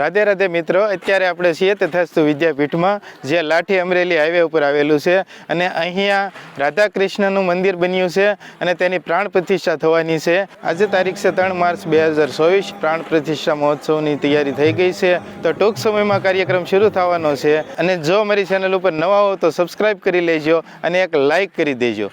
રાધે રાધે મિત્રો, અત્યારે આપણે છીએ તથાસ્તુ વિદ્યાપીઠમાં, જે લાઠી અમરેલી હાઈવે ઉપર આવેલું છે અને અહીંયા રાધા કૃષ્ણનું મંદિર બન્યું છે અને તેની પ્રાણ પ્રતિષ્ઠા થવાની છે. આજે તારીખ છે 3 માર્ચ 2024. પ્રાણ પ્રતિષ્ઠા મહોત્સવની તૈયારી થઈ ગઈ છે. તો ટૂંક સમયમાં કાર્યક્રમ શરૂ થવાનો છે અને જો મારી ચેનલ ઉપર નવા હો તો સબસ્ક્રાઈબ કરી લેજો અને એક લાઈક કરી દેજો.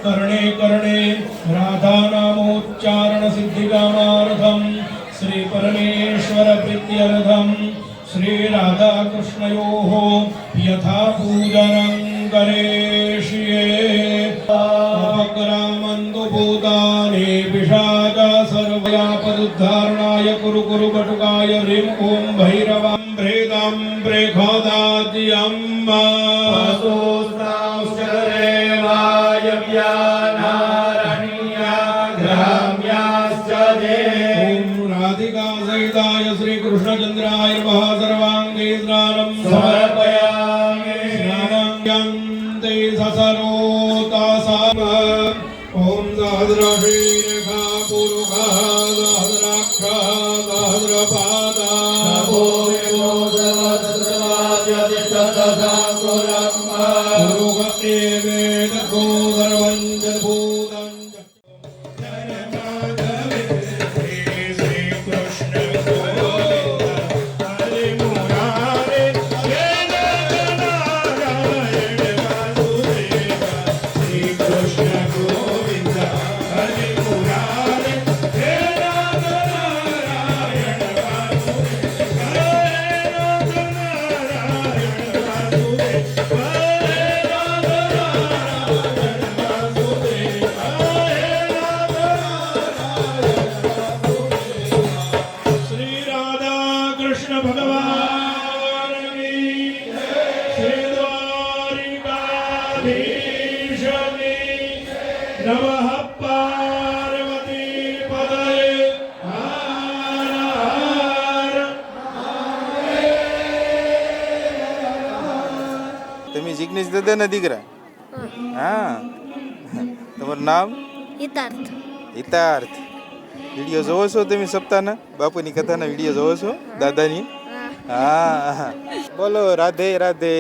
कर्णे कर्णे राधा नामोच्चारण सिद्धिकामार्थम श्री परमेश्वर प्रीत्यर्थम श्री राधा कृष्णयोः यथा पूजनं करिष्ये. अपक्रामन्तु भूतानि पिशाचा सर्वयापदुद्धारणाय कुरु कुरु कटुकाय ह्रीं ॐ भैरवं प्रेतं प्रेखोदाद्यं राधिका सहिताय श्री कृष्णचंद्राय नमः. सर्वांगे स्नानं समर्पयामि. स्नानान्ते ससरोतासाम. ओम सहस्रशीर्षा पुरुषा सहस्राक्षा सहस्रपादा नमो पुरुष एवेदको सर्वं जभूतं. તમે જિગ્નેશ દાદાના દીકરા? હા. તમારું નામ? હિતાર્થ. હિતાર્થ. વિડીયો જોવો છો તમે સપ્તાહના? બાપુની કથાના વિડીયો જોવો છો દાદાની? હા. બોલો રાધે રાધે.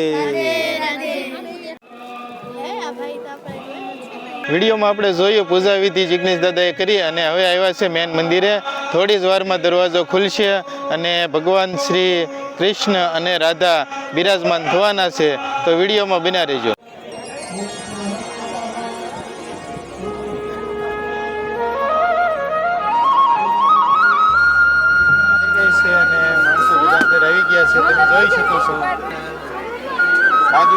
વિડીયોમાં આપણે જોયું પૂજા વિધિ જિગ્નેશ દાદાએ કરી અને હવે આવ્યા છે મેન મંદિરે. થોડી જ વારમાં દરવાજો ખુલશે અને ભગવાન શ્રી કૃષ્ણ અને રાધા બિરાજમાન થવાના છે. તો વિડીયોમાં બન્યા રહેજો. અને માણસો બધા અંદર આવી ગયા છે, તમે જોઈ શકો છો. બાજુ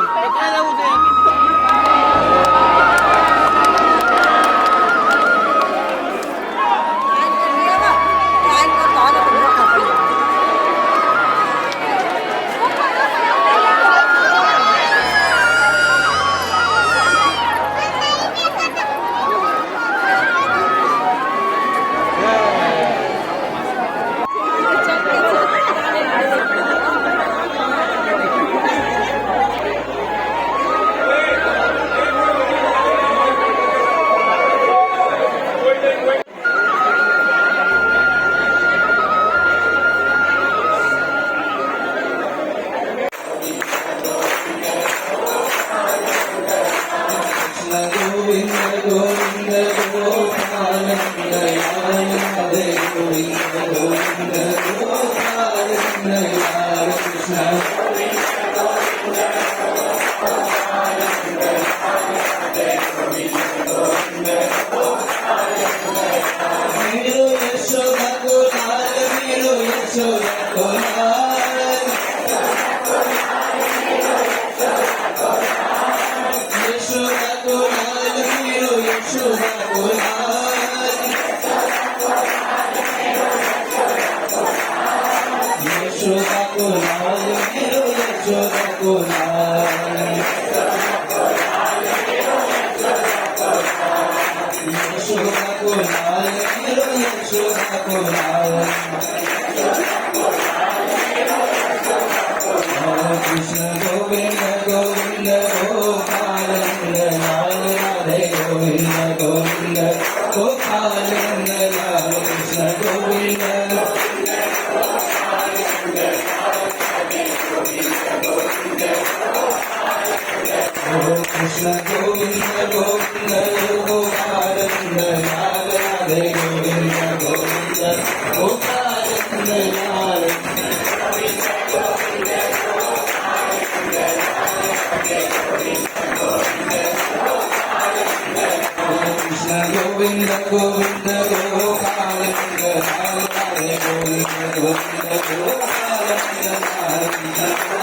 Krishna Govinda Govinda Gopalananda Lal Radhe Govinda Govinda Gopalananda Lal Krishna Govinda Krishna Govinda Govinda Gopalananda Lal Radhe Govinda Govinda Gopalananda Lal Krishna Govinda Govinda Gopalananda Lal Radhe Govinda Govinda Gopalananda Lal Krishna Govinda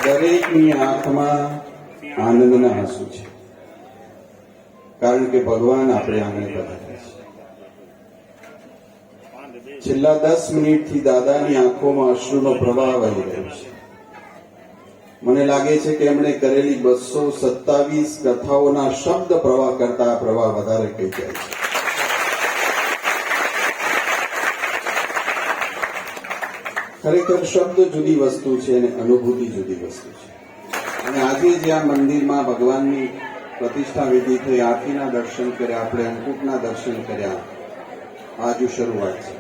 દરેકની આંખમાં આનંદના આંસુ છે, કારણ કે ભગવાન આપણે આંગણે પધાર્યા છે. છેલ્લા 10 મિનિટથી દાદાની આંખોમાં અશ્રુનો પ્રવાહ વહી રહ્યો છે. મને લાગે છે કે એમણે કરેલી 227 કથાઓના શબ્દ પ્રવાહ કરતા આ પ્રવાહ વધારે કહી જાય છે. ખરેખર શબ્દ જુદી વસ્તુ છે અને અનુભૂતિ જુદી વસ્તુ છે. અને આજે જે આ મંદિરમાં ભગવાનની પ્રતિષ્ઠા વિધિ થઈ, આરતીના દર્શન કર્યા, આપણે અંકુટના દર્શન કર્યા, આજુ શરૂઆત છે.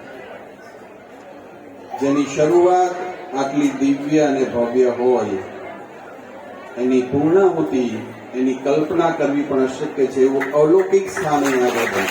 જેની શરૂઆત આટલી દિવ્ય અને ભવ્ય હોય, એની પૂર્ણાહુતિ, એની કલ્પના કરવી પણ અશક્ય છે. એવું અલૌકિક સ્થાન અહીંયા આગળ છે.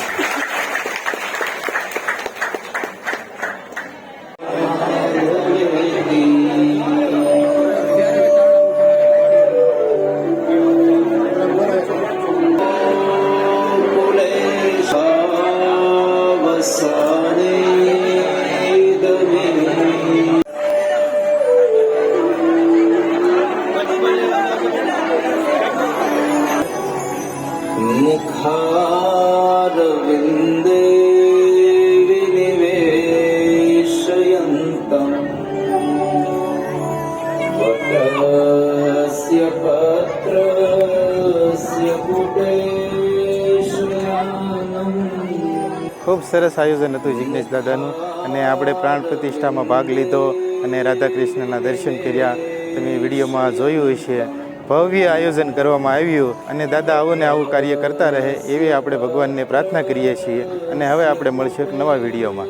मुखारविन्दे विनिवेशयन्तम् वटस्य पत्रस्य पुटेशयानम्. ખૂબ સરસ આયોજન હતું જિગ્નેશ દાદાનું, અને આપણે પ્રાણ પ્રતિષ્ઠામાં ભાગ લીધો અને રાધાકૃષ્ણના દર્શન કર્યા. તમે વિડીયોમાં જોયું હશે. ભવ્ય આયોજન કરવામાં આવ્યું અને દાદા આવું ને આવું કાર્ય કરતા રહે એવી આપણે ભગવાનને પ્રાર્થના કરીએ છીએ અને હવે આપણે મળશું એક નવા વિડીયોમાં.